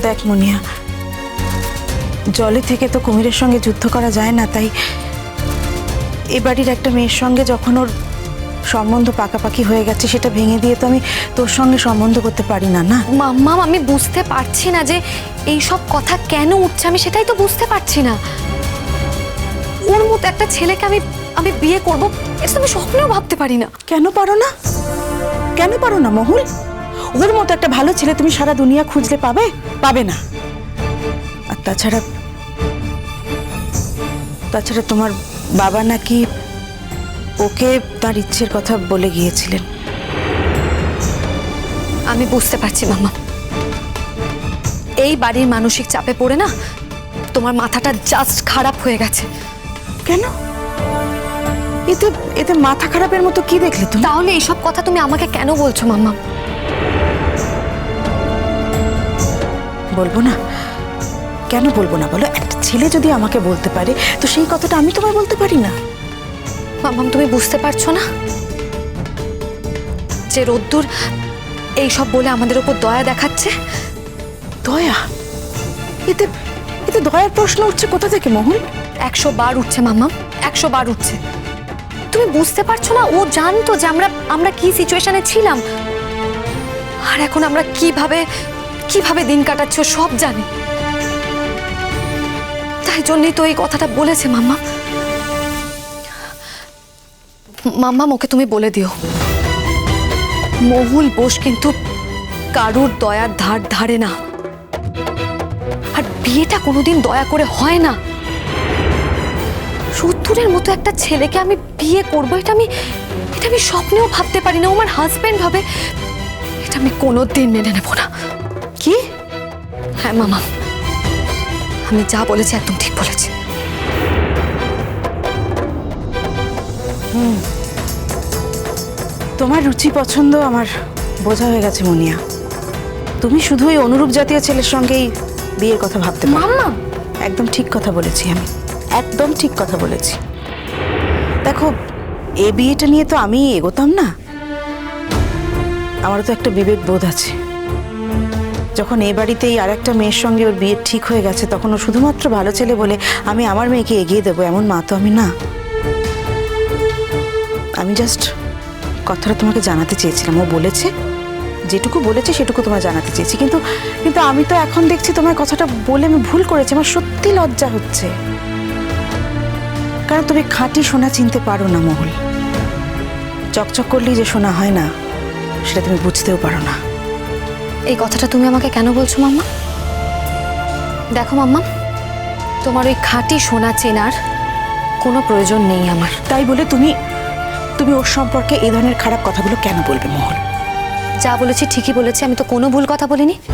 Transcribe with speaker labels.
Speaker 1: দেখ মুনিয়া, জলে থেকে তো কুমিরের সঙ্গে যুদ্ধ করা যায় না, তাই এ বাড়ির একটা মেয়ের সঙ্গে যখন ওর সম্বন্ধ পাকাপাকি হয়ে গেছে সেটা ভেঙে দিয়ে তো আমি তোর সঙ্গে সম্বন্ধ করতে পারি না। না
Speaker 2: মাম্মা, আমি বুঝতে পারছি না যে এই সব কথা কেন উঠছে, আমি সেটাই তো বুঝতে পারছি না। ওর মতো একটা ছেলেকে আমি আমি বিয়ে করব, এটা তো আমি স্বপ্নেও ভাবতে পারি না।
Speaker 1: কেন পারো না? কেন পারো না মহুল? ওর মতো একটা ভালো ছেলে তুমি সারা দুনিয়া খুঁজলে পাবে? পাবে না। আর তাছাড়া তোমার বাবা নাকি ওকে তার ইচ্ছের কথা বলে গিয়েছিলেন।
Speaker 2: আমি বুঝতে পারছি মাম্মা, এই বাড়ির মানসিক চাপে পড়ে না তোমার মাথাটা জাস্ট খারাপ হয়ে গেছে।
Speaker 1: কেন? এতে এতে মাথা খারাপের মতো কি দেখলে তুমি?
Speaker 2: তাহলে এইসব কথা তুমি আমাকে কেন বলছো মাম্মা?
Speaker 1: বলবো না? কেন বলবো না বলো? একটা ছেলে যদি আমাকে বলতে পারে তো সেই কথাটা আমি তোমায় বলতে পারি না?
Speaker 2: মাম্মা, তুমি বুঝতে পারছো না যে রোদ্দুর এইসব বলে আমাদের উপর দয়া দেখাচ্ছে?
Speaker 1: দয়া? এতে এতে দয়ার প্রশ্ন উঠছে কোথা থেকে মহুল?
Speaker 2: 100 বার উঠছে মাম্মা, 100 বার উঠছে। তুমি বুঝতে পারছো না? ও জানতো যে আমরা কি সিচুয়েশনে ছিলাম, আর এখন আমরা কিভাবে দিন কাটাচ্ছি ও সব জানে। তাই জন্যই তো এই কথাটা বলেছে মাম্মা। মাম্মা, ওকে তুমি বলে দিও মহুল বোস কিন্তু কারুর দয়ার ধার ধারে না, আর বিয়েটা কোনোদিন দয়া করে হয় না। রোদ্দুরের মতো একটা ছেলেকে আমি বিয়ে করবো, এটা আমি স্বপ্নেও ভাবতে পারি না। ও আমার হাজবেন্ড হবে, এটা আমি কোনোদিন মেনে নেব না।
Speaker 1: কি?
Speaker 2: হ্যাঁ মামা, আমি যা বলেছি একদম ঠিক বলেছি।
Speaker 1: তোমার রুচি পছন্দ আমার বোঝা হয়ে গেছে মুনিয়া। তুমি শুধু ওই অনুরূপ জাতীয় ছেলের সঙ্গেই বিয়ের কথা ভাবতে পারো।
Speaker 2: মাম্মা,
Speaker 1: একদম ঠিক কথা বলেছি আমি, একদম ঠিক কথা বলেছি। দেখো, এ বিয়েটা নিয়ে তো আমি এগোতাম না। আমারও তো একটা বিবেক বোধ আছে। যখন এ বাড়িতেই আর একটা মেয়ের সঙ্গে ওর বিয়ে ঠিক হয়ে গেছে, তখন ও শুধুমাত্র ভালো ছেলে বলে আমি আমার মেয়েকে এগিয়ে দেবো এমন মা তো আমি না। আমি জাস্ট কথাটা তোমাকে জানাতে চেয়েছিলাম। ও বলেছে, যেটুকু বলেছে সেটুকু তোমায় জানাতে চেয়েছি। কিন্তু আমি তো এখন দেখছি তোমার কথাটা বলে আমি ভুল করেছি। আমার সত্যি লজ্জা হচ্ছে, কারণ তুমি খাঁটি সোনা চিনতে পারো না মহুল। চকচক করলেই যে সোনা হয় না, সেটা তুমি বুঝতেও পারো না।
Speaker 2: এই কথাটা তুমি আমাকে কেন বলছো মাম্মা? দেখো মাম্মা, তোমার ওই খাঁটি সোনা চেনার কোনো প্রয়োজন নেই আমার।
Speaker 1: তাই বলে তুমি ওর সম্পর্কে এই ধরনের খারাপ কথাগুলো কেন বলবে মহুল?
Speaker 2: যা বলেছি ঠিকই বলেছি, আমি তো কোনো ভুল কথা বলিনি।